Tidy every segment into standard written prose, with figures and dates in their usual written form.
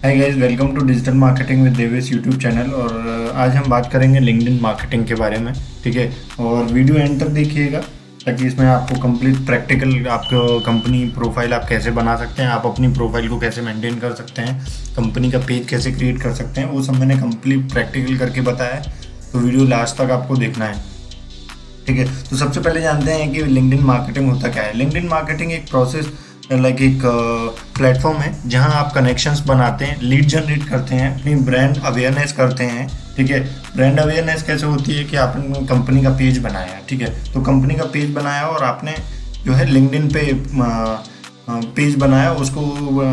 Hi guys, welcome to digital marketing with Devesh YouTube channel. और आज हम बात करेंगे लिंक्डइन मार्केटिंग के बारे में। ठीक है, और वीडियो एंड तक देखिएगा ताकि इसमें आपको कंप्लीट प्रैक्टिकल आपको कंपनी प्रोफाइल आप कैसे बना सकते हैं, आप अपनी प्रोफाइल को कैसे मेंटेन कर सकते हैं, कंपनी का पेज कैसे क्रिएट कर सकते हैं, वो सब मैंने कंप्लीट प्रैक्टिकल करके बताया है। तो वीडियो लास्ट तक आपको देखना है। ठीक है, तो सबसे पहले जानते हैं कि लिंक्डइन मार्केटिंग होता क्या है। लिंक्डइन मार्केटिंग एक प्रोसेस एक प्लेटफॉर्म है जहां आप कनेक्शंस बनाते हैं, लीड जनरेट करते हैं, अपनी ब्रांड अवेयरनेस करते हैं। ठीक है, ब्रांड अवेयरनेस कैसे होती है कि आपने कंपनी का पेज बनाया। ठीक है, तो कंपनी का पेज बनाया और आपने जो है लिंक्डइन पे पेज बनाया, उसको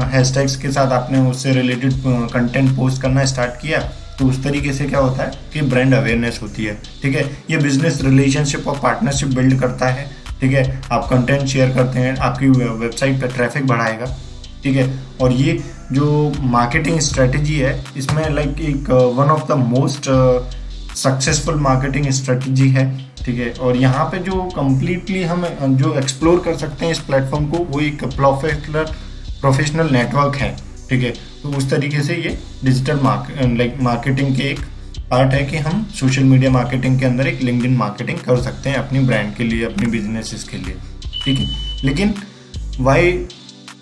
हैशटैग्स के साथ आपने उससे रिलेटेड कंटेंट पोस्ट करना स्टार्ट किया। तो उस तरीके से क्या होता है कि ब्रांड अवेयरनेस होती है। ठीक है, ये बिजनेस रिलेशनशिप और पार्टनरशिप बिल्ड करता है। ठीक है, आप कंटेंट शेयर करते हैं, आपकी वेबसाइट पर ट्रैफिक बढ़ाएगा। ठीक है, और ये जो मार्केटिंग स्ट्रेटजी है इसमें एक one of the most successful marketing strategy है। ठीक है, और यहाँ पे जो कम्प्लीटली हम जो एक्सप्लोर कर सकते हैं इस प्लेटफॉर्म को, वो एक प्रोफेशनल नेटवर्क है। ठीक है, तो उस तरीके से ये डिजिटल मार्केटिंग के एक पार्ट है कि हम सोशल मीडिया मार्केटिंग के अंदर एक लिंक्डइन मार्केटिंग कर सकते हैं अपनी ब्रांड के लिए, अपनी बिजनेसेस के लिए। ठीक है, लेकिन वाई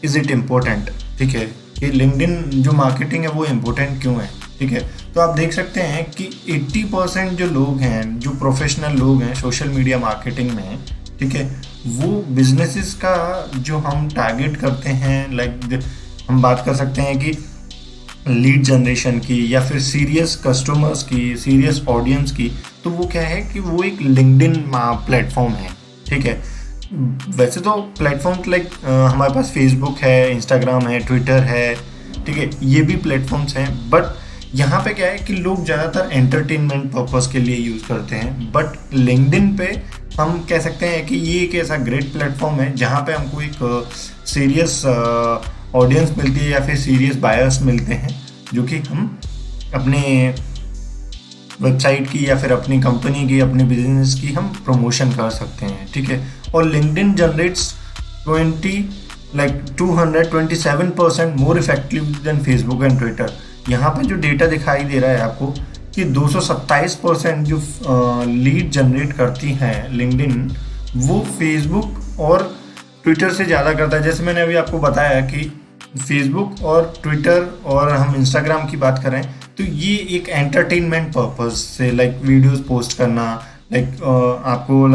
इज़ इट इम्पोर्टेंट। ठीक है, ये लिंक्डइन जो मार्केटिंग है वो इम्पोर्टेंट क्यों है। ठीक है, तो आप देख सकते हैं कि 80% जो लोग हैं, जो प्रोफेशनल लोग हैं सोशल मीडिया मार्केटिंग में, ठीक है, वो बिजनेसेस का जो हम टारगेट करते हैं, हम बात कर सकते हैं कि लीड जनरेशन की या फिर सीरियस कस्टमर्स की, सीरियस ऑडियंस की, तो वो क्या है कि वो एक लिंक्डइन प्लेटफॉर्म है। ठीक है, वैसे तो प्लेटफॉर्म हमारे पास फेसबुक है, इंस्टाग्राम है, ट्विटर है। ठीक है, ये भी प्लेटफॉर्म्स हैं, बट यहाँ पे क्या है कि लोग ज़्यादातर एंटरटेनमेंट पर्पस के लिए यूज़ करते हैं। बट लिंक्डइन पे हम कह सकते हैं कि ये एक ऐसा ग्रेट प्लेटफॉर्म है जहाँ पे हमको एक सीरियस ऑडियंस मिलती है या फिर सीरियस बायर्स मिलते हैं, जो कि हम अपने वेबसाइट की या फिर अपनी कंपनी की, अपने बिजनेस की हम प्रमोशन कर सकते हैं। ठीक है, और LinkedIn generates 227% more effective than Facebook and Twitter. यहाँ पे जो डेटा दिखाई दे रहा है आपको कि 227% जो लीड जनरेट करती हैं लिंक्डइन, वो फेसबुक और ट्विटर से ज़्यादा करता है। जैसे मैंने अभी आपको बताया कि फेसबुक और ट्विटर और हम इंस्टाग्राम की बात करें तो ये एक एंटरटेनमेंट पर्पस से वीडियोस पोस्ट करना, आपको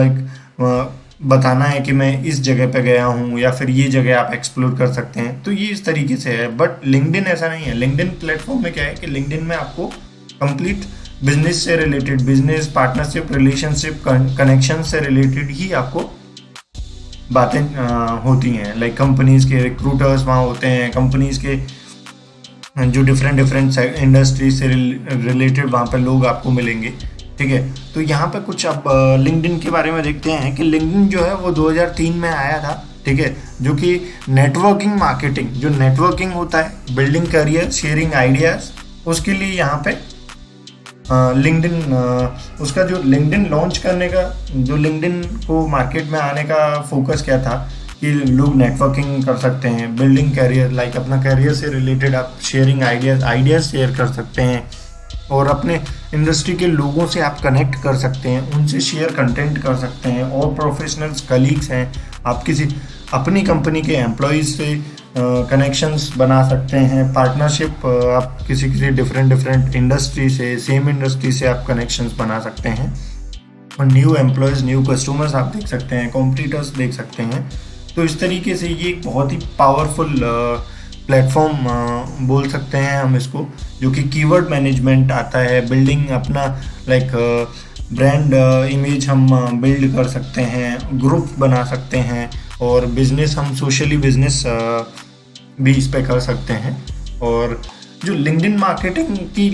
बताना है कि मैं इस जगह पे गया हूँ या फिर ये जगह आप एक्सप्लोर कर सकते हैं, तो ये इस तरीके से है। बट लिंक्डइन ऐसा नहीं है। लिंक्डइन प्लेटफॉर्म में क्या है कि लिंक्डइन में आपको कंप्लीट बिजनेस से related, business partnership, relationship, connection से रिलेटेड ही आपको बातें होती हैं। कंपनीज के रिक्रूटर्स वहाँ होते हैं, कंपनीज के जो डिफरेंट इंडस्ट्री से रिलेटेड वहाँ पे लोग आपको मिलेंगे। ठीक है, तो यहाँ पे कुछ अब लिंक्डइन के बारे में देखते हैं कि लिंक्डइन जो है वो 2003 में आया था। ठीक है, जो कि नेटवर्किंग मार्केटिंग, जो नेटवर्किंग होता है, बिल्डिंग करियर, शेयरिंग आइडियाज, उसके लिए यहाँ पे लिंक्डइन उसका जो लिंक्डइन लॉन्च करने का, जो लिंक्डइन को मार्केट में आने का फोकस क्या था कि लोग नेटवर्किंग कर सकते हैं, बिल्डिंग करियर, अपना करियर से रिलेटेड आप शेयरिंग आइडियाज शेयर कर सकते हैं और अपने इंडस्ट्री के लोगों से आप कनेक्ट कर सकते हैं, उनसे शेयर कंटेंट कर सकते हैं। और प्रोफेशनल्स कलीग्स हैं, आप किसी अपनी कंपनी के एम्प्लॉयज़ से कनेक्शंस बना सकते हैं, पार्टनरशिप, आप किसी डिफरेंट इंडस्ट्री से, सेम इंडस्ट्री से आप कनेक्शंस बना सकते हैं और न्यू एम्प्लॉयज़, न्यू कस्टमर्स आप देख सकते हैं, कॉम्पिटिटर्स देख सकते हैं। तो इस तरीके से ये एक बहुत ही पावरफुल प्लेटफॉर्म बोल सकते हैं हम इसको, जो कि कीवर्ड मैनेजमेंट आता है, बिल्डिंग अपना ब्रांड इमेज हम बिल्ड कर सकते हैं, ग्रुप बना सकते हैं और बिजनेस, हम सोशली बिजनेस भी इस पे कर सकते हैं। और जो लिंक्डइन मार्केटिंग की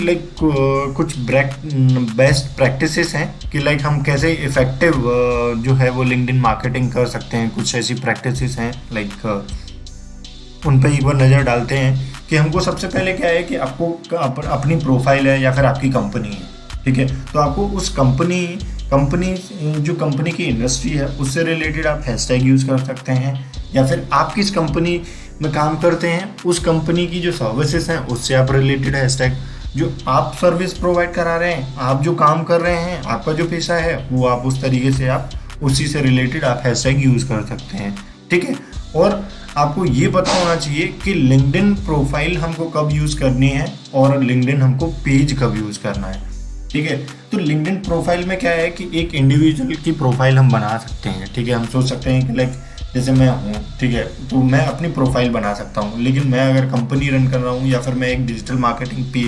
कुछ बेस्ट प्रैक्टिसेस हैं कि हम कैसे इफेक्टिव जो है वो लिंक्डइन मार्केटिंग कर सकते हैं, कुछ ऐसी प्रैक्टिसेस हैं उन पर एक बार नज़र डालते हैं कि हमको सबसे पहले क्या है कि आपको अपनी प्रोफाइल है या फिर आपकी कंपनी है। ठीक है, तो आपको उस कंपनी जो कंपनी की इंडस्ट्री है उससे रिलेटेड आप हैशटैग यूज़ कर सकते हैं, या फिर आप किस कंपनी में काम करते हैं, उस कंपनी की जो सर्विसेज हैं उससे आप रिलेटेड हैशटैग, जो आप सर्विस प्रोवाइड करा रहे हैं, आप जो काम कर रहे हैं, आपका जो पेशा है वो आप उस तरीके से आप उसी से रिलेटेड आप हैशटैग यूज़ कर सकते हैं। ठीक है, और आपको ये पता होना चाहिए कि लिंक्डइन प्रोफाइल हमको कब यूज़ करनी है और लिंक्डइन हमको पेज कब यूज़ करना है। ठीक है, तो लिंक्डइन प्रोफाइल में क्या है कि एक इंडिविजुअल की प्रोफाइल हम बना सकते हैं। ठीक है, हम सोच सकते हैं कि लाइक जैसे मैं हूँ, ठीक है, तो मैं अपनी प्रोफाइल बना सकता हूँ, लेकिन मैं अगर कंपनी रन कर रहा हूँ या फिर मैं एक डिजिटल मार्केटिंग पे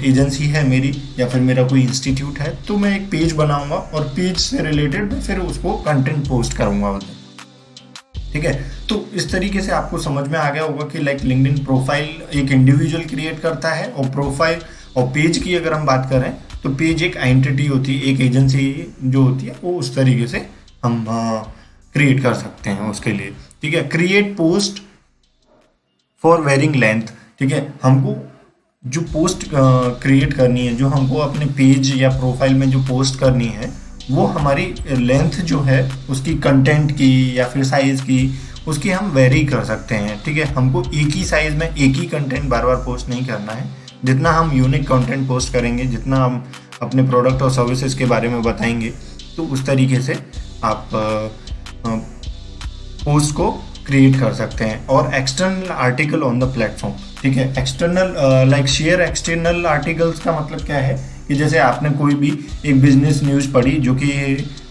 एजेंसी है मेरी, या फिर मेरा कोई इंस्टीट्यूट है, तो मैं एक पेज बनाऊंगा और पेज से रिलेटेड फिर उसको कंटेंट पोस्ट करूंगा उधर। ठीक है, तो इस तरीके से आपको समझ में आ गया होगा कि लाइक लिंक्डइन प्रोफाइल एक इंडिविजुअल क्रिएट करता है, और प्रोफाइल और पेज की अगर हम बात करें तो पेज एक एंटिटी होती है, एक एजेंसी जो होती है, वो उस तरीके से हम क्रिएट कर सकते हैं उसके लिए। ठीक है, create post for varying length. ठीक है, हमको जो पोस्ट क्रिएट करनी है, जो हमको अपने पेज या प्रोफाइल में जो पोस्ट करनी है, वो हमारी लेंथ जो है उसकी कंटेंट की या फिर साइज़ की, उसकी हम वेरी कर सकते हैं। ठीक है, हमको एक ही साइज़ में एक ही कंटेंट बार बार पोस्ट नहीं करना है। जितना हम यूनिक कंटेंट पोस्ट करेंगे, जितना हम अपने प्रोडक्ट और सर्विसेज के बारे में बताएंगे, तो उस तरीके से आप पोस्ट को क्रिएट कर सकते हैं। और external article on the platform. ठीक है, external like share external articles का मतलब क्या है कि जैसे आपने कोई भी एक बिजनेस न्यूज़ पढ़ी जो कि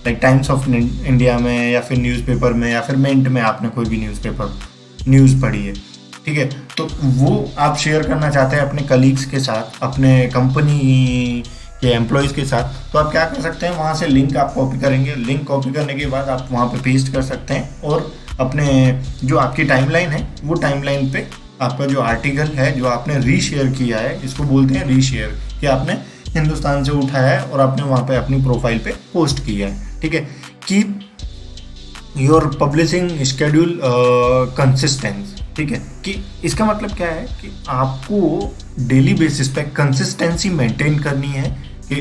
लाइक टाइम्स ऑफ इंडिया में या फिर न्यूज़पेपर में या फिर मिंट में आपने कोई भी न्यूज़ पढ़ी है। ठीक है, तो वो आप शेयर करना चाहते हैं अपने कलीग्स के साथ, अपने कंपनी के एम्प्लॉयज़ के साथ, तो आप क्या कर सकते हैं, वहाँ से लिंक आप कॉपी करेंगे। लिंक कॉपी करने के बाद आप वहाँ पे पेस्ट कर सकते हैं, और अपने जो आपकी टाइमलाइन है वो टाइमलाइन पे आपका जो आर्टिकल है जो आपने रीशेयर किया है, इसको बोलते हैं रीशेयर, कि आपने हिंदुस्तान से उठाया है और आपने वहाँ पे अपनी प्रोफाइल पे पोस्ट किया है। ठीक है, keep your publishing schedule consistence. ठीक है, कि इसका मतलब क्या है कि आपको डेली बेसिस पे कंसिस्टेंसी मेंटेन करनी है, कि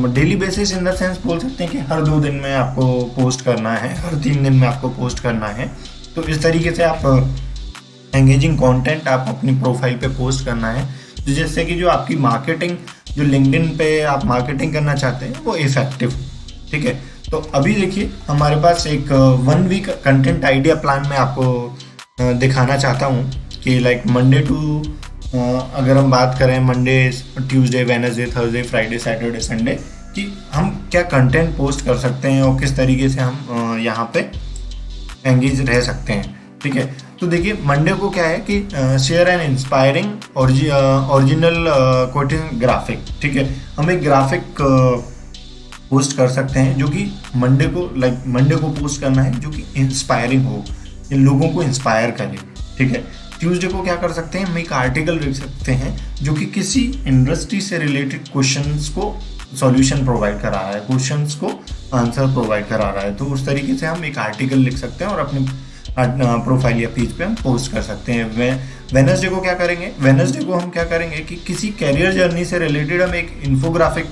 daily basis in the sense बोल सकते हैं कि हर 2 दिन में आपको पोस्ट करना है, हर 3 दिन में आपको पोस्ट करना है। तो इस तरीके से आप एंगेजिंग कंटेंट आप अपनी प्रोफाइल पे पोस्ट करना है, तो जिससे कि जो आपकी मार्केटिंग, जो लिंक्डइन पे आप मार्केटिंग करना चाहते हैं, वो इफेक्टिव। ठीक है, तो अभी देखिए हमारे पास एक 1 वीक कंटेंट आइडिया प्लान में आपको दिखाना चाहता हूँ कि लाइक मंडे टू अगर हम बात करें Monday, Tuesday, Wednesday, Thursday, Friday, Saturday, Sunday, कि हम क्या कंटेंट पोस्ट कर सकते हैं और किस तरीके से हम यहाँ पे एंगेज रह सकते हैं। ठीक है, तो देखिए मंडे को क्या है कि share an inspiring original coating graphic. ठीक है, हम एक ग्राफिक पोस्ट कर सकते हैं जो कि मंडे को पोस्ट करना है, जो कि इंस्पायरिंग हो, इन लोगों को इंस्पायर करे। ठीक है, ट्यूसडे को क्या कर सकते हैं, हम एक आर्टिकल लिख सकते हैं जो कि किसी इंडस्ट्री से रिलेटेड क्वेश्चंस को सॉल्यूशन प्रोवाइड करा रहा है, क्वेश्चंस को आंसर प्रोवाइड करा रहा है। तो उस तरीके से हम एक आर्टिकल लिख सकते हैं और अपने प्रोफाइल या पेज पे हम पोस्ट कर सकते हैं। वेडनेसडे को क्या करेंगे, वेडनेसडे को हम क्या करेंगे कि किसी कैरियर जर्नी से रिलेटेड हम एक इंफोग्राफिक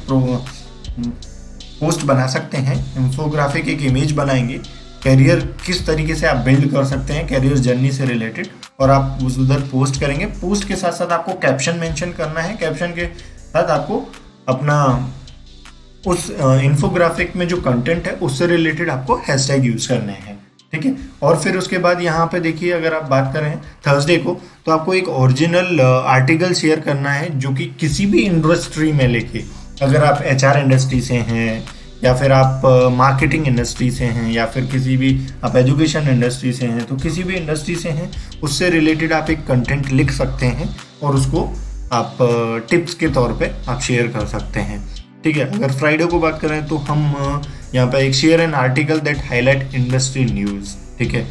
पोस्ट बना सकते हैं। इंफोग्राफिक एक इमेज बनाएंगे, कैरियर किस तरीके से आप बिल्ड कर सकते हैं कैरियर जर्नी से रिलेटेड, और आप उस उधर पोस्ट करेंगे। पोस्ट के साथ साथ आपको कैप्शन मेंशन करना है, कैप्शन के साथ आपको अपना उस इंफोग्राफिक में जो कंटेंट है उससे रिलेटेड आपको हैशटैग यूज करने हैं। ठीक है, और फिर उसके बाद यहाँ पे देखिए अगर आप बात करें थर्सडे को, तो आपको एक ओरिजिनल आर्टिकल शेयर करना है जो कि किसी भी इंडस्ट्री में लेके, अगर आप HR इंडस्ट्री से हैं या फिर आप मार्केटिंग इंडस्ट्री से हैं या फिर किसी भी आप एजुकेशन इंडस्ट्री से हैं, तो किसी भी इंडस्ट्री से हैं उससे रिलेटेड आप एक कंटेंट लिख सकते हैं और उसको आप टिप्स के तौर पे आप शेयर कर सकते हैं। ठीक है, अगर फ्राइडे को बात करें तो हम यहाँ पे एक share an article that highlight industry news. ठीक है,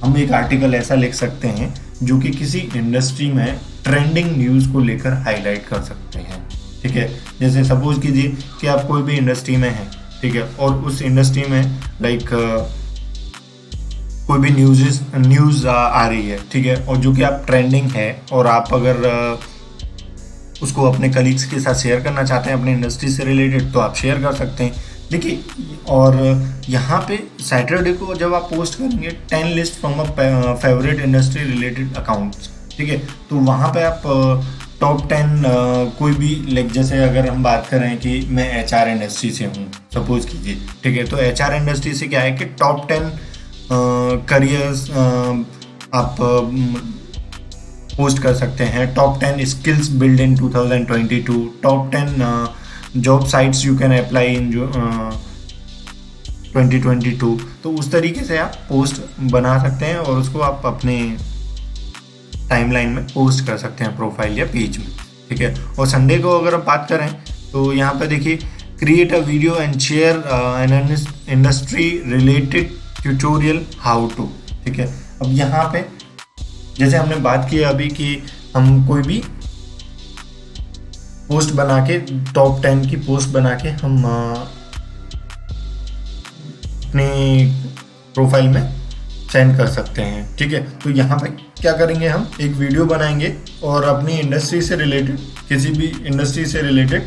हम एक आर्टिकल ऐसा लिख सकते हैं जो कि किसी इंडस्ट्री में ट्रेंडिंग न्यूज़ को लेकर हाईलाइट कर सकते हैं। ठीक है, जैसे सपोज कीजिए कि आप कोई भी इंडस्ट्री में हैं, ठीक है, और उस इंडस्ट्री में लाइक कोई भी न्यूज़ आ रही है, ठीक है, और जो कि आप ट्रेंडिंग है और आप अगर उसको अपने कलीग्स के साथ शेयर करना चाहते हैं अपने इंडस्ट्री से रिलेटेड, तो आप शेयर कर सकते हैं। देखिए, और यहाँ पे सैटरडे को जब आप पोस्ट करेंगे 10 list from a favourite industry related accounts, ठीक है, तो वहाँ पे आप टॉप 10 कोई भी, लाइक जैसे अगर हम बात करें कि मैं HR इंडस्ट्री से हूँ सपोज कीजिए, ठीक है, तो HR इंडस्ट्री से क्या है कि टॉप 10 करियर्स आप पोस्ट कर सकते हैं, top 10 skills build in 2022, top 10 job sites you can apply in जो 2022। तो उस तरीके से आप पोस्ट बना सकते हैं और उसको आप अपने टाइमलाइन में पोस्ट कर सकते हैं प्रोफाइल या पेज में, ठीक है। और संडे को अगर हम बात करें तो यहाँ पे देखिए, create a video and share an industry related tutorial how to, ठीक है। अब यहाँ पे जैसे हमने बात की अभी कि हम कोई भी पोस्ट बना के, टॉप 10 की पोस्ट बना के हम अपने प्रोफाइल में सेंड कर सकते हैं, ठीक है। तो यहाँ पे क्या करेंगे, हम एक वीडियो बनाएंगे और अपनी इंडस्ट्री से रिलेटेड, किसी भी इंडस्ट्री से रिलेटेड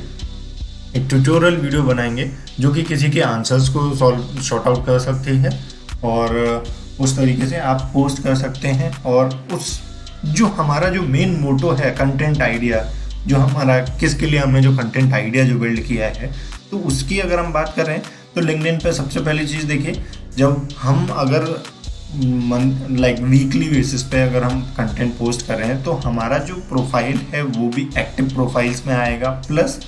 एक ट्यूटोरियल वीडियो बनाएंगे जो कि किसी के आंसर्स को सॉर्ट आउट कर सकती है, और उस तरीके से आप पोस्ट कर सकते हैं। और उस जो हमारा जो मेन मोटो है, कंटेंट आइडिया, जो हमारा किसके लिए हमने जो कंटेंट आइडिया जो बिल्ड किया है, तो उसकी अगर हम बात करें तो लिंक्डइन पे सबसे पहली चीज़ देखिए, जब हम अगर लाइक वीकली बेसिस पे अगर हम कंटेंट पोस्ट कर रहे हैं तो हमारा जो प्रोफाइल है वो भी एक्टिव प्रोफाइल्स में आएगा, प्लस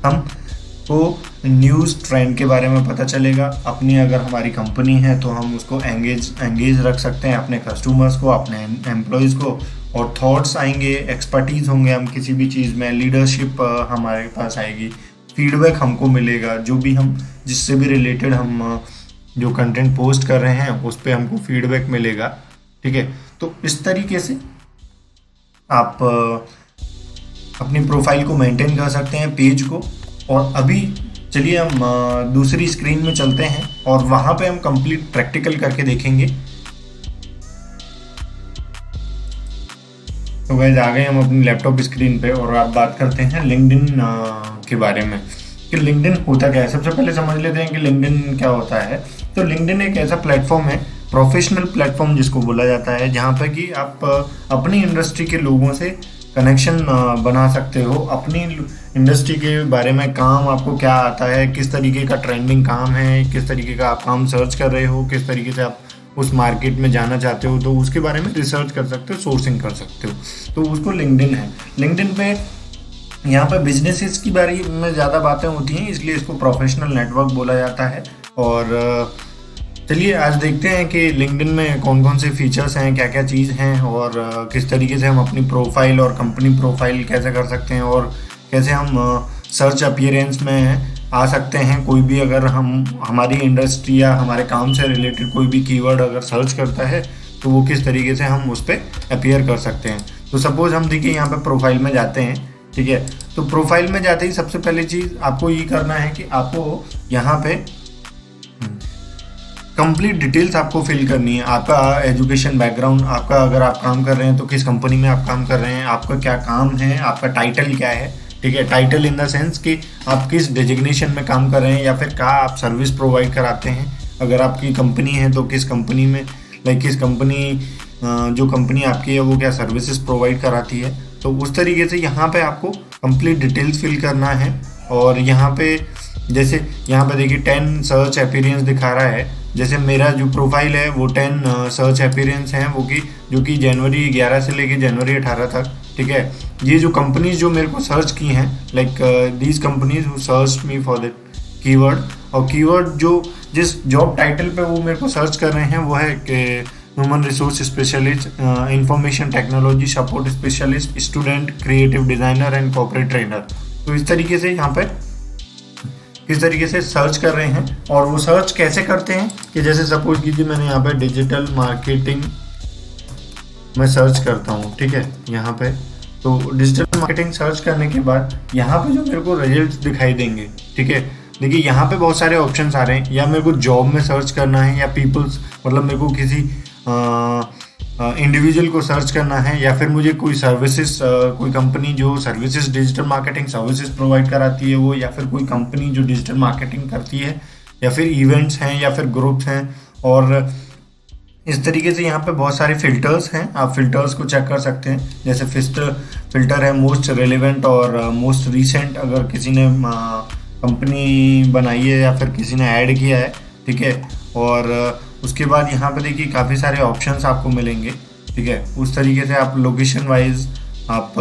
हम को न्यूज़ ट्रेंड के बारे में पता चलेगा। अपनी अगर हमारी कंपनी है तो हम उसको एंगेज रख सकते हैं, अपने कस्टमर्स को, अपने एम्प्लॉयज़ को, और थॉट्स आएंगे, एक्सपर्टीज़ होंगे हम किसी भी चीज़ में, लीडरशिप हमारे पास आएगी, फीडबैक हमको मिलेगा, जो भी हम जिससे भी रिलेटेड हम जो कंटेंट पोस्ट कर रहे हैं उस पर हमको फीडबैक मिलेगा, ठीक है। तो इस तरीके से आप अपनी प्रोफाइल को मेंटेन कर सकते हैं, पेज को। और अभी चलिए हम दूसरी स्क्रीन में चलते हैं और वहाँ पे हम कंप्लीट प्रैक्टिकल करके देखेंगे। तो गाइस आ गए हम अपनी लैपटॉप स्क्रीन पे और आप बात करते हैं लिंक्डइन के बारे में कि लिंक्डइन होता क्या है। सबसे पहले समझ लेते हैं कि लिंक्डइन क्या होता है। तो लिंक्डइन एक ऐसा प्लेटफॉर्म है, प्रोफेशनल प्लेटफॉर्म जिसको बोला जाता है, जहाँ पे कि आप अपनी इंडस्ट्री के लोगों से कनेक्शन बना सकते हो, अपनी इंडस्ट्री के बारे में, काम आपको क्या आता है, किस तरीके का ट्रेंडिंग काम है, किस तरीके का आप काम सर्च कर रहे हो, किस तरीके से आप उस मार्केट में जाना चाहते हो, तो उसके बारे में रिसर्च कर सकते हो, सोर्सिंग कर सकते हो। तो उसको लिंक्डइन है। लिंक्डइन पे यहाँ पे बिजनेसेस की बारे में ज़्यादा बातें होती हैं, इसलिए इसको प्रोफेशनल नेटवर्क बोला जाता है। और चलिए आज देखते हैं कि लिंक्डइन में कौन कौन से फीचर्स हैं, क्या क्या चीज़ हैं, और किस तरीके से हम अपनी प्रोफाइल और कंपनी प्रोफाइल कैसे कर सकते हैं, और कैसे हम सर्च अपीयरेंस में आ सकते हैं। कोई भी अगर हम हमारी इंडस्ट्री या हमारे काम से रिलेटेड कोई भी कीवर्ड अगर सर्च करता है तो वो किस तरीके से हम उस पर अपीयर कर सकते हैं। तो सपोज़ हम देखिए यहाँ पे प्रोफाइल में जाते हैं, ठीक है। तो प्रोफाइल में जाते ही सबसे पहली चीज़ आपको ये करना है कि आपको यहाँ पे कंप्लीट डिटेल्स आपको फिल करनी है। आपका एजुकेशन बैकग्राउंड, आपका अगर आप काम कर रहे हैं तो किस कंपनी में आप काम कर रहे हैं, आपका क्या काम है, आपका टाइटल क्या है, ठीक है। टाइटल इन द सेंस कि आप किस डेजिग्नेशन में काम कर रहे हैं या फिर क्या आप सर्विस प्रोवाइड कराते हैं। अगर आपकी कंपनी है तो किस कंपनी में, लाइक किस कंपनी, जो कंपनी आपकी है वो क्या सर्विसेज प्रोवाइड कराती है। तो उस तरीके से यहाँ पे आपको कंप्लीट डिटेल्स फिल करना है। और यहाँ पे जैसे यहाँ पे देखिए 10 सर्च अपीयरेंस दिखा रहा है। जैसे मेरा जो प्रोफाइल है वो 10 सर्च अपीयरेंस हैं, वो कि जो कि जनवरी 11 से लेके जनवरी 18 तक, ठीक है। ये जो कंपनीज जो मेरे को सर्च की हैं, like these companies who search me for that keyword, और कीवर्ड जो जिस जॉब टाइटल पे वो मेरे को सर्च कर रहे हैं वो है कि human resource specialist, information technology support specialist, student, creative designer and corporate trainer. तो इस तरीके से यहाँ पे किस तरीके से सर्च कर रहे हैं। और वो सर्च कैसे करते हैं कि जैसे सपोज कीजिए मैंने यहाँ पे डिजिटल मार्केटिंग मैं सर्च करता हूँ, ठीक है। यहाँ पे तो डिजिटल मार्केटिंग सर्च करने के बाद यहाँ पे जो मेरे को रिजल्ट्स दिखाई देंगे, ठीक है। देखिए यहाँ पे बहुत सारे ऑप्शंस आ रहे हैं, या मेरे को जॉब में सर्च करना है, या पीपल्स, मतलब मेरे को किसी इंडिविजुअल को सर्च करना है, या फिर मुझे कोई सर्विसेज, कोई कंपनी जो services digital marketing services provide कराती है वो, या फिर कोई कंपनी जो डिजिटल मार्केटिंग करती है, या फिर इवेंट्स हैं या फिर ग्रुप्स हैं। और इस तरीके से यहाँ पे बहुत सारे फिल्टर्स हैं, आप फिल्टर्स को चेक कर सकते हैं। जैसे फिल्टर है मोस्ट रेलेवेंट और मोस्ट रीसेंट, अगर किसी ने कंपनी बनाई है या फिर किसी ने ऐड किया है, ठीक है। और उसके बाद यहाँ पे देखिए काफ़ी सारे ऑप्शंस आपको मिलेंगे, ठीक है। उस तरीके से आप लोकेशन वाइज आप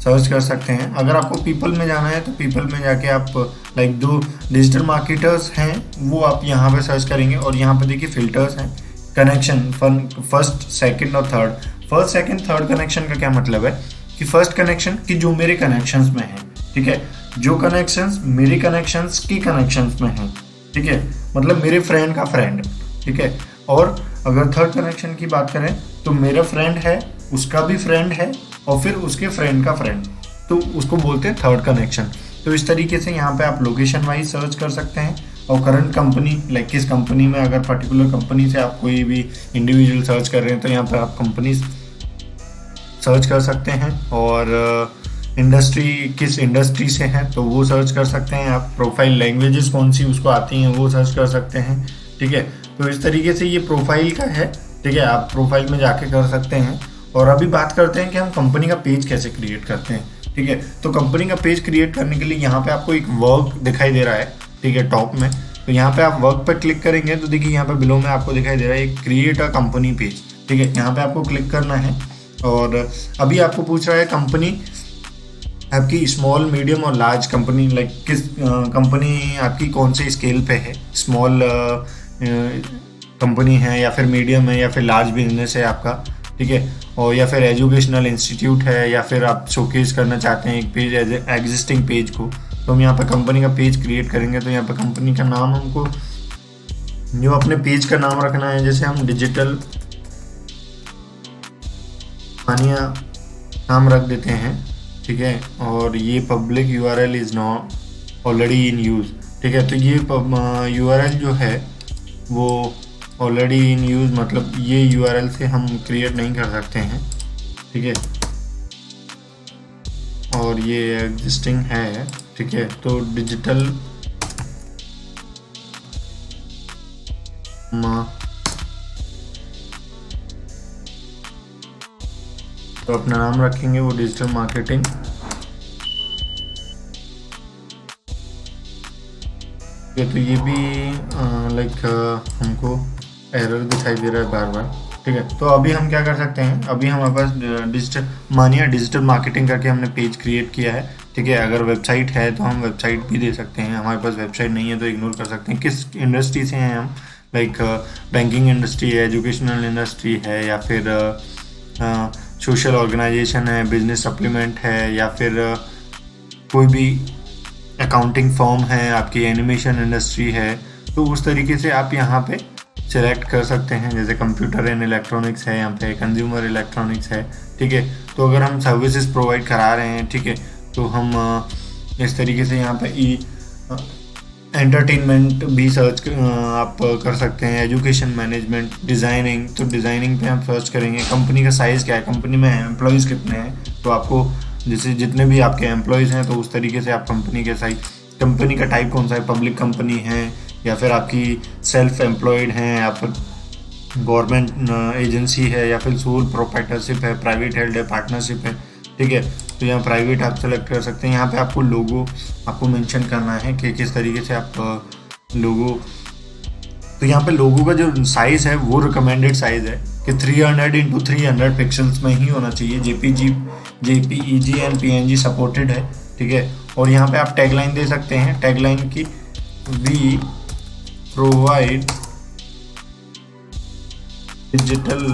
सर्च कर सकते हैं। अगर आपको पीपल में जाना है तो पीपल में जाके आप लाइक जो डिजिटल मार्केटर्स हैं वो आप यहाँ पे सर्च करेंगे, और यहाँ पे देखिए फिल्टर्स हैं। कनेक्शन फर्स्ट, सेकंड और third. First, second, third connection का क्या मतलब है कि फर्स्ट कनेक्शन कि जो मेरे कनेक्शंस में है, ठीक है, जो कनेक्शंस मेरे कनेक्शंस की कनेक्शंस में है, ठीक है, मतलब मेरे फ्रेंड का फ्रेंड, ठीक है। और अगर थर्ड कनेक्शन की बात करें तो मेरा फ्रेंड है, उसका भी फ्रेंड है, और फिर उसके फ्रेंड का फ्रेंड, तो उसको बोलते हैं थर्ड कनेक्शन। तो इस तरीके से यहाँ पे आप लोकेशन वाइज सर्च कर सकते हैं, और करंट कंपनी लाइक किस कंपनी में, अगर पर्टिकुलर कंपनी से आप कोई भी इंडिविजुअल सर्च कर रहे हैं तो यहाँ पे आप कंपनी सर्च कर सकते हैं। और इंडस्ट्री किस इंडस्ट्री से है तो वो सर्च कर सकते हैं आप। प्रोफाइल लैंग्वेजेस कौन सी उसको आती हैं वो सर्च कर सकते हैं, ठीक है। तो इस तरीके से ये प्रोफाइल का है, ठीक है, आप प्रोफाइल में जाके कर सकते हैं। और अभी बात करते हैं कि हम कंपनी का पेज कैसे क्रिएट करते हैं, ठीक है। तो कंपनी का पेज क्रिएट करने के लिए यहाँ पे आपको एक वर्क दिखाई दे रहा है, ठीक है, टॉप में। तो यहाँ पे आप वर्क पर क्लिक करेंगे तो देखिए यहाँ पे बिलो में आपको दिखाई दे रहा है एक क्रिएट अ कंपनी पेज, ठीक है। यहाँ पे आपको क्लिक करना है, और अभी आपको पूछ रहा है कंपनी आपकी स्मॉल, मीडियम और लार्ज कंपनी, लाइक किस कंपनी आपकी कौन से स्केल पे है, स्मॉल कंपनी है या फिर मीडियम है या फिर लार्ज बिजनेस है आपका, ठीक है। और या फिर एजुकेशनल इंस्टीट्यूट है, या फिर आप शोकेस करना चाहते हैं एक पेज एज एग्जिस्टिंग पेज को। तो हम यहाँ पर कंपनी का पेज क्रिएट करेंगे। तो यहाँ पर कंपनी का नाम हमको जो अपने पेज का नाम रखना है, जैसे हम डिजिटल मानिया नाम रख देते हैं, ठीक है। और ये public URL is not already in use, ठीक है। तो ये यूआरएल जो है वो ऑलरेडी इन यूज़, मतलब ये यूआरएल से हम क्रिएट नहीं कर सकते हैं, ठीक है। और ये एग्जिस्टिंग है, ठीक है। तो डिजिटल तो अपना नाम रखेंगे वो डिजिटल मार्केटिंग, तो ये भी लाइक हमको एरर दिखाई दे रहा है बार बार, ठीक है। तो अभी हम क्या कर सकते हैं, अभी हमारे पास मानिया डिजिटल मार्केटिंग करके हमने पेज क्रिएट किया है, ठीक है। अगर वेबसाइट है तो हम वेबसाइट भी दे सकते हैं, हमारे पास वेबसाइट नहीं है तो इग्नोर कर सकते हैं। किस इंडस्ट्री से हैं हम, लाइक बैंकिंग इंडस्ट्री है, एजुकेशनल इंडस्ट्री है, या फिर सोशल ऑर्गेनाइजेशन है, बिजनेस सप्लीमेंट है, या फिर कोई भी अकाउंटिंग फर्म है, आपकी एनिमेशन इंडस्ट्री है। तो उस तरीके से आप यहाँ पे सेलेक्ट कर सकते हैं। जैसे कंप्यूटर एंड इलेक्ट्रॉनिक्स है, यहाँ पे कंज्यूमर इलेक्ट्रॉनिक्स है, ठीक है। तो अगर हम सर्विसेज प्रोवाइड करा रहे हैं, ठीक है, तो हम इस तरीके से यहाँ पे एंटरटेनमेंट भी सर्च आप कर सकते हैं, एजुकेशन मैनेजमेंट, डिज़ाइनिंग। तो डिज़ाइनिंग पे आप सर्च करेंगे। कंपनी का साइज़ क्या है, कंपनी में एम्प्लॉयज़ कितने हैं, तो आपको जैसे जितने भी आपके एम्प्लॉयज़ हैं तो उस तरीके से आप कंपनी के साइज, कंपनी का टाइप कौन सा है, पब्लिक कंपनी है या फिर आपकी सेल्फ एम्प्लॉयड हैं, या फिर गवर्नमेंट एजेंसी है, या फिर सोल प्रोप्राइटरशिप है, प्राइवेट हेल्ड है, पार्टनरशिप है, ठीक है। तो यहाँ प्राइवेट आप सेलेक्ट कर सकते हैं। यहाँ पे आपको लोगो आपको मेंशन करना है कि किस तरीके से आप लोगो, तो यहाँ पे लोगो का जो साइज़ है वो रिकमेंडेड साइज़ है कि 300x300 पिक्सल्स में ही होना चाहिए। जेपीईजी एंड पीएनजी सपोर्टेड है, ठीक है। और यहाँ पे आप टैगलाइन दे सकते हैं, टैगलाइन की we provide digital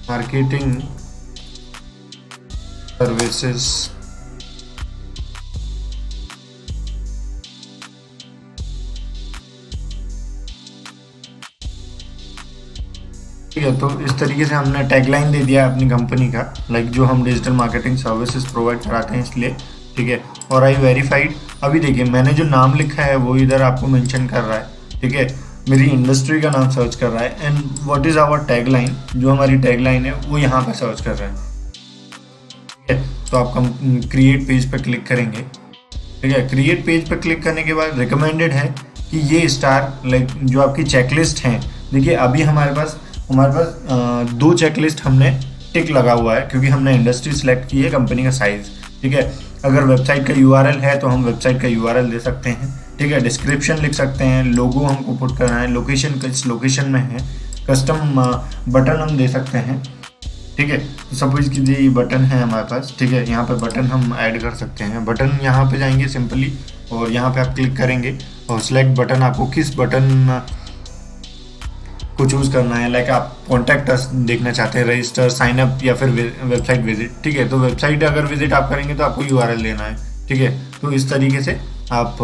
marketing services ठीक है। तो इस तरीके से हमने टैगलाइन दे दिया अपनी कंपनी का, लाइक जो हम डिजिटल मार्केटिंग सर्विसेज प्रोवाइड कराते हैं इसलिए, ठीक है। और आई वेरीफाइड, अभी देखिए मैंने जो नाम लिखा है वो इधर आपको मेंशन कर रहा है, ठीक है। मेरी इंडस्ट्री का नाम सर्च कर रहा है, and what is our tagline, जो हमारी टैगलाइन है वो यहाँ पे सर्च कर रहा है। ठीक है, तो आप क्रिएट पेज पर क्लिक करेंगे। ठीक है, क्रिएट पेज पर क्लिक करने के बाद रिकमेंडेड है कि ये स्टार लाइक जो आपकी चेकलिस्ट हैं, देखिए अभी हमारे पास 2 चेकलिस्ट हमने टिक लगा हुआ है क्योंकि हमने इंडस्ट्री सेलेक्ट की है, कंपनी का साइज। ठीक है, अगर वेबसाइट का यूआरएल है तो हम वेबसाइट का यूआरएल दे सकते हैं। ठीक है, डिस्क्रिप्शन लिख सकते हैं, लोगो हमको पुट करना है, लोकेशन किस लोकेशन में है, कस्टम बटन हम दे सकते हैं। ठीक है, तो सपोज कीजिए ये बटन है हमारे पास। ठीक है, यहाँ पे बटन हम ऐड कर सकते हैं। बटन यहाँ पे जाएंगे सिंपली और यहाँ पे आप क्लिक करेंगे और सिलेक्ट बटन, आपको किस बटन को चूज़ करना है। लाइक आप कॉन्टैक्ट अस देखना चाहते हैं, रजिस्टर, साइन अप या फिर वेबसाइट विजिट। ठीक है, तो वेबसाइट अगर विजिट आप करेंगे तो आपको यूआरएल देना है। ठीक है, तो इस तरीके से आप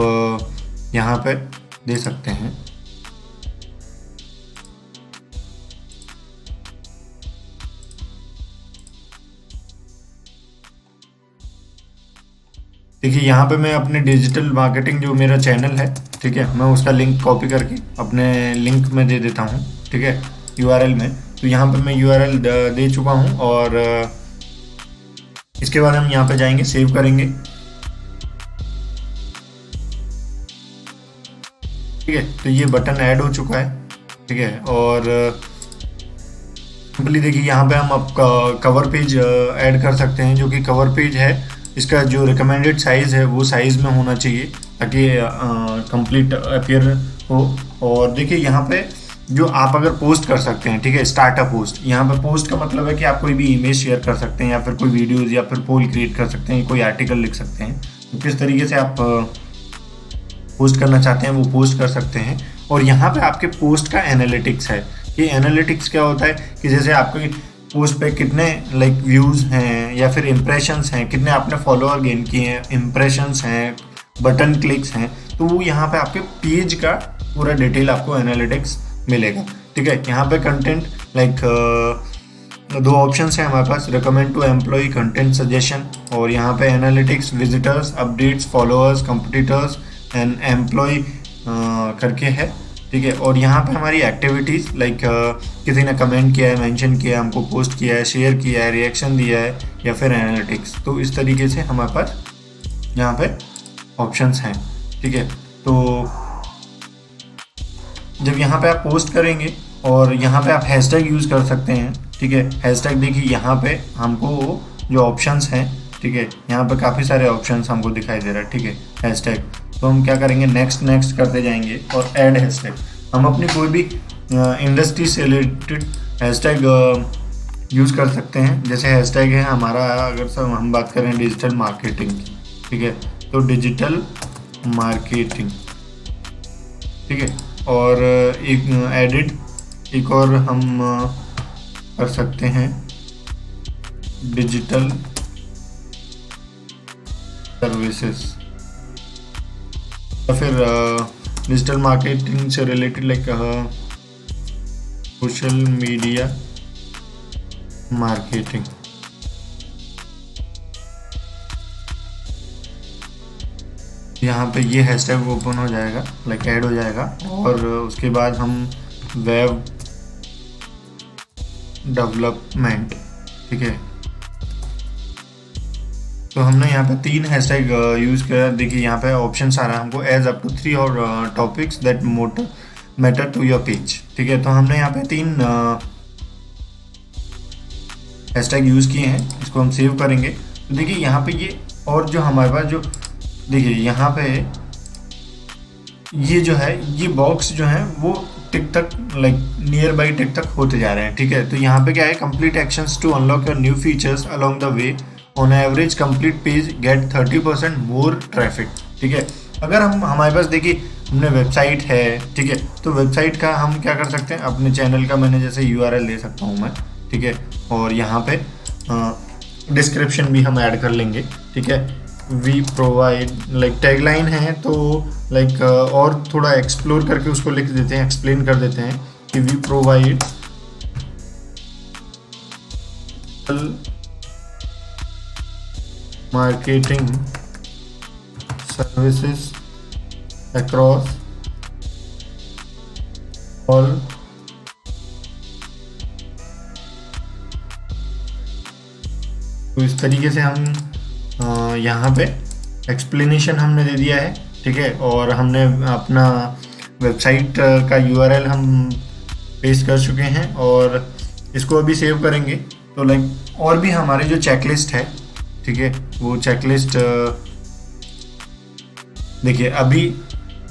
यहाँ पे दे सकते हैं। देखिए यहाँ पे मैं अपने डिजिटल मार्केटिंग जो मेरा चैनल है, ठीक है, मैं उसका लिंक कॉपी करके अपने लिंक में दे देता हूँ। ठीक है, यूआरएल में। तो यहाँ पे मैं यूआरएल दे चुका हूँ और इसके बाद हम यहाँ पे जाएंगे, सेव करेंगे। ठीक है, तो ये बटन ऐड हो चुका है। ठीक है, और सिंपली देखिए यहाँ पे हम आपका कवर पेज ऐड कर सकते हैं, जो कि कवर पेज है इसका जो रिकमेंडेड साइज़ है वो साइज़ में होना चाहिए ताकि कंप्लीट अपीयर हो। और देखिए यहाँ पे जो आप अगर पोस्ट कर सकते हैं, ठीक है, स्टार्टअप पोस्ट। यहाँ पे पोस्ट का मतलब है कि आप कोई भी इमेज शेयर कर सकते हैं या फिर कोई वीडियोज़ या फिर पोल क्रिएट कर सकते हैं, कोई आर्टिकल लिख सकते हैं। तो किस तरीके से आप पोस्ट करना चाहते हैं वो पोस्ट कर सकते हैं। और यहाँ पे आपके पोस्ट का एनालिटिक्स है। ये एनालिटिक्स क्या होता है कि जैसे आपके पोस्ट पे कितने लाइक व्यूज़ हैं या फिर इम्प्रेशंस हैं, कितने आपने फॉलोअर गेन किए हैं, इम्प्रेशंस हैं, बटन क्लिक्स हैं, तो वो यहाँ पे आपके पेज का पूरा डिटेल आपको एनालिटिक्स मिलेगा। ठीक है, यहाँ पे कंटेंट लाइक 2 ऑप्शंस हैं हमारे पास, recommend to employ, content suggestion, और यहाँ पे analytics, visitors, updates, followers, competitors and employ करके है। ठीक है, और यहाँ पे हमारी एक्टिविटीज़ लाइक किसी ने कमेंट किया है, मेंशन किया है, हमको पोस्ट किया है, शेयर किया है, रिएक्शन दिया है या फिर एनालिटिक्स। तो इस तरीके से हमारे पास यहाँ पे ऑप्शंस हैं। ठीक है, तो जब यहाँ पे आप पोस्ट करेंगे और यहाँ पे आप हैशटैग यूज़ कर सकते हैं। ठीक है, हैशटैग देखिए यहाँ पे हमको जो ऑप्शंस हैं, ठीक है, यहाँ पे काफ़ी सारे ऑप्शंस हमको दिखाई दे रहा है। ठीक है, हैशटैग, तो हम क्या करेंगे, नेक्स्ट नेक्स्ट करते जाएंगे और ऐड हैशटैग। हम अपनी कोई भी इंडस्ट्री से रिलेटेड हैशटैग यूज़ कर सकते हैं। जैसे हैशटैग है हमारा, अगर सब हम बात करें डिजिटल मार्केटिंग की, ठीक है, तो डिजिटल मार्केटिंग। ठीक है, और एक एडिट, एक और हम कर सकते हैं डिजिटल सर्विसेज, या फिर डिजिटल मार्केटिंग से related like social media marketing. यहाँ पे ये हैशटैग ओपन हो जाएगा, लाइक ऐड हो जाएगा। और उसके बाद हम वेब डेवलपमेंट, ठीक है, तो हमने यहाँ पे 3 हैशटैग यूज़ किया। देखिए यहाँ पे ऑप्शन आ रहा है हमको, एज अप टू 3 और topics that matter to your page. ठीक है, तो हमने यहाँ पे 3 हैशटैग यूज़ किए हैं। इसको हम सेव करेंगे। तो देखिए यहाँ पे ये, और जो हमारे पास जो देखिए यहाँ पे ये जो है, ये बॉक्स जो है वो टिक तक लाइक नियर बाई टिक तक होते जा रहे हैं। ठीक है, तो यहाँ पे क्या है, complete actions to unlock your new features along the way, on average complete page get 30% more traffic. ठीक है, अगर हम हमारे पास देखिए हमने वेबसाइट है, ठीक है, तो वेबसाइट का हम क्या कर सकते हैं, अपने चैनल का मैंने जैसे यूआरएल दे सकता हूँ मैं। ठीक है, और यहाँ पे डिस्क्रिप्शन भी हम ऐड कर लेंगे। ठीक है, वी प्रोवाइड लाइक टैगलाइन है तो लाइक और थोड़ा एक्सप्लोर करके उसको लिख देते हैं, एक्सप्लेन कर देते हैं कि we provide marketing services across all तो इस तरीके से हम यहाँ पे एक्सप्लेनेशन हमने दे दिया है, ठीक है। और हमने अपना वेबसाइट का यूआरएल हम पेस्ट कर चुके हैं और इसको अभी सेव करेंगे। तो लाइक और भी हमारे जो चेकलिस्ट है, ठीक है, वो चेकलिस्ट देखिए अभी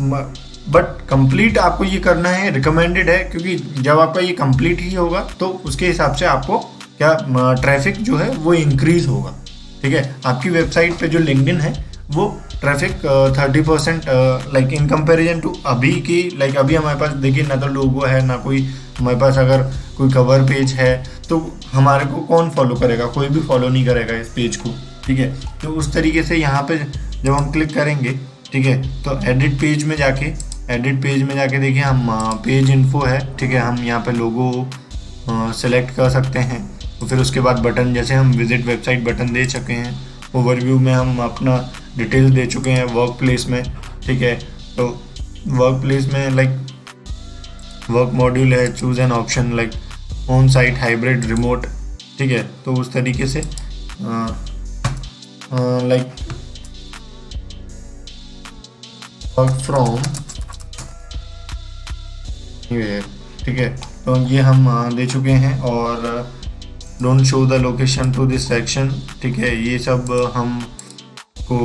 बट कंप्लीट आपको ये करना है, रिकमेंडेड है, क्योंकि जब आपका ये कंप्लीट ही होगा तो उसके हिसाब से आपको क्या ट्रैफिक जो है वो इंक्रीज होगा, ठीक है। आपकी वेबसाइट पे जो लिंक्डइन है वो traffic 30% like in comparison to अभी की, लाइक अभी हमारे पास देखिए ना तो लोगो है ना कोई हमारे पास अगर कोई कवर पेज है तो हमारे को कौन फॉलो करेगा, कोई भी फॉलो नहीं करेगा इस पेज को, ठीक है। तो उस तरीके से यहाँ पे जब हम क्लिक करेंगे, ठीक है, तो एडिट पेज में जाके देखिए हम पेज इन्फो है, ठीक है, हम यहाँ पे लोगो सेलेक्ट कर सकते हैं। तो फिर उसके बाद बटन, जैसे हम विजिट वेबसाइट बटन दे चुके हैं, ओवरव्यू में हम अपना डिटेल्स दे चुके हैं, वर्क प्लेस में, ठीक है। तो वर्क प्लेस में लाइक वर्क मॉड्यूल है, choose an option like on site, hybrid, remote, ठीक है। तो उस तरीके से लाइक वर्क फ्रॉम, ठीक है। तो ये हम दे चुके हैं और don't show the location to this section, ठीक है, ये सब हम को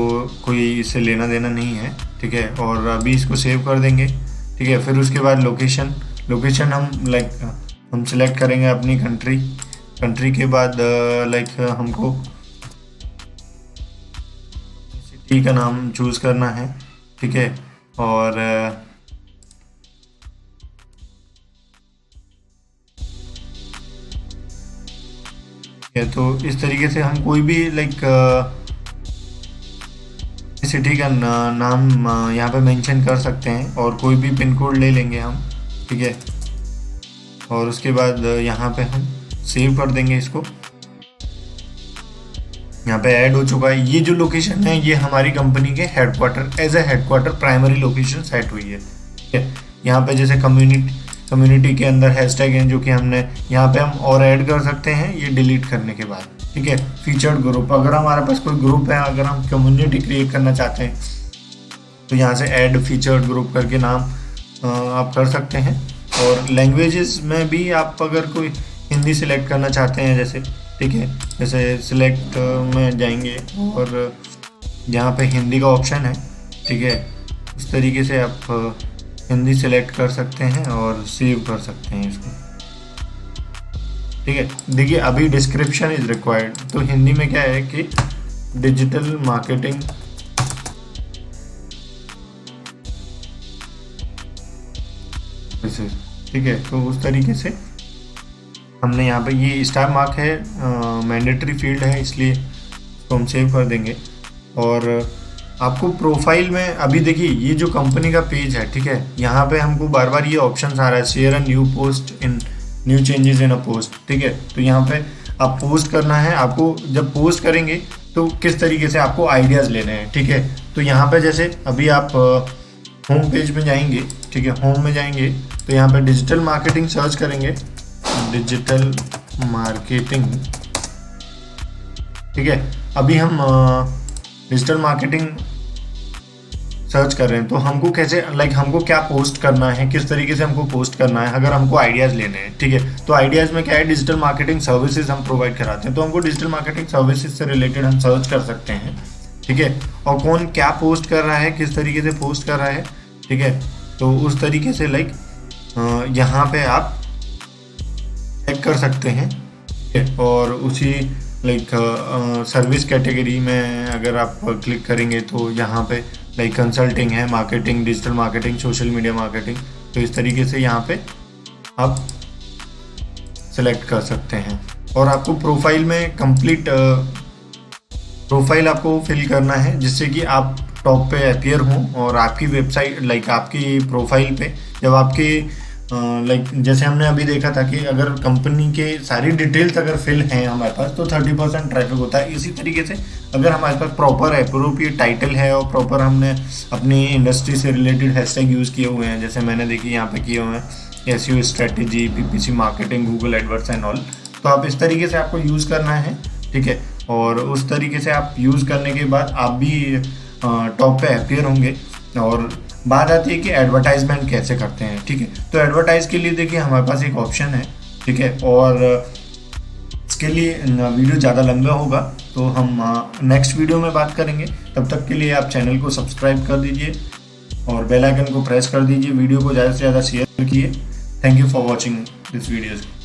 कोई इससे लेना देना नहीं है, ठीक है। और अभी इसको सेव कर देंगे, ठीक है। फिर उसके बाद लोकेशन हम लाइक हम सिलेक्ट करेंगे अपनी कंट्री के बाद लाइक हमको सिटी का नाम चूज़ करना है, ठीक है। और तो इस तरीके से हम कोई भी लाइक सिटी का नाम यहाँ पे मेंशन कर सकते हैं और कोई भी पिन कोड ले लेंगे हम, ठीक है। और उसके बाद यहाँ पे हम सेव कर देंगे इसको। यहाँ पे ऐड हो चुका है। ये जो लोकेशन है ये हमारी कंपनी के headquarter as a headquarter primary location set हुई है, ठीक है। यहाँ पे जैसे कम्युनिटी के अंदर हैशटैग हैं जो कि हमने यहाँ पे हम और ऐड कर सकते हैं ये डिलीट करने के बाद, ठीक है। फीचर्ड ग्रुप, अगर हमारे पास कोई ग्रुप है, अगर हम कम्युनिटी क्रिएट करना चाहते हैं तो यहाँ से ऐड फीचर्ड ग्रुप करके नाम आप कर सकते हैं। और लैंग्वेजेस में भी आप अगर कोई हिंदी सिलेक्ट करना चाहते हैं जैसे, ठीक है, जैसे सिलेक्ट में जाएंगे और यहाँ पे हिंदी का ऑप्शन है, ठीक है। उस तरीके से आप हिंदी सिलेक्ट कर सकते हैं और सेव कर सकते हैं इसको, ठीक है। देखिए अभी डिस्क्रिप्शन इज रिक्वायर्ड, तो हिंदी में क्या है कि डिजिटल मार्केटिंग ठीक है। तो उस तरीके से हमने यहाँ पे ये स्टार मार्क है, मैंडेटरी फील्ड है, इसलिए इसको हम सेव कर देंगे। और आपको प्रोफाइल में अभी देखिए ये जो कंपनी का पेज है, ठीक है, यहाँ पे हमको बार बार ये ऑप्शन आ रहा है, share a new post in new changes in a post, ठीक है। तो यहाँ पे आप पोस्ट करना है, आपको जब पोस्ट करेंगे तो किस तरीके से आपको आइडियाज़ लेने हैं, ठीक है। तो यहाँ पे जैसे अभी आप होम पेज में जाएंगे, ठीक है, होम में जाएंगे तो यहाँ पे डिजिटल मार्केटिंग सर्च करेंगे, डिजिटल मार्केटिंग, ठीक है। अभी हम डिजिटल मार्केटिंग सर्च कर रहे हैं तो हमको कैसे लाइक हमको क्या पोस्ट करना है, किस तरीके से हमको पोस्ट करना है, अगर हमको आइडियाज़ लेने हैं, ठीक है। तो आइडियाज़ में क्या है, डिजिटल मार्केटिंग सर्विसेज हम प्रोवाइड कराते हैं, तो हमको डिजिटल मार्केटिंग सर्विसेज से रिलेटेड हम सर्च कर सकते हैं, ठीक है। और कौन क्या पोस्ट कर रहा है, किस तरीके से पोस्ट कर रहा है, ठीक है। तो उस तरीके से लाइक यहाँ पे आप चेक कर सकते हैं, ठीक है। और उसी लाइक सर्विस कैटेगरी में अगर आप क्लिक करेंगे तो यहाँ पे लाइक कंसल्टिंग है, marketing, digital marketing, social media marketing, तो इस तरीके से यहाँ पे आप सेलेक्ट कर सकते हैं। और आपको प्रोफाइल में कंप्लीट प्रोफाइल आपको फिल करना है जिससे कि आप टॉप पे अपीयर हों और आपकी वेबसाइट लाइक आपकी प्रोफाइल पे जब आपकी लाइक जैसे हमने अभी देखा था कि अगर कंपनी के सारी डिटेल्स अगर फिल हैं हमारे पास तो 30% ट्रैफिक होता है। इसी तरीके से अगर हमारे पास प्रॉपर एप्रोप्रिएट टाइटल है और प्रॉपर हमने अपनी इंडस्ट्री से रिलेटेड हैशटैग यूज़ किए हुए हैं, जैसे मैंने देखिए यहाँ पे किए हुए हैं SEO strategy, PPC marketing, Google AdWords and all. तो आप इस तरीके से आपको यूज़ करना है, ठीक है। और उस तरीके से आप यूज़ करने के बाद आप भी टॉप पे अपीयर होंगे। और बात आती है कि एडवर्टाइजमेंट कैसे करते हैं, ठीक है। तो एडवर्टाइज के लिए देखिए हमारे पास एक ऑप्शन है, ठीक है। और इसके लिए वीडियो ज़्यादा लंबा होगा तो हम नेक्स्ट वीडियो में बात करेंगे। तब तक के लिए आप चैनल को सब्सक्राइब कर दीजिए और बेल आइकन को प्रेस कर दीजिए। वीडियो को ज़्यादा से ज़्यादा शेयर कीजिए। Thank you for watching this videos.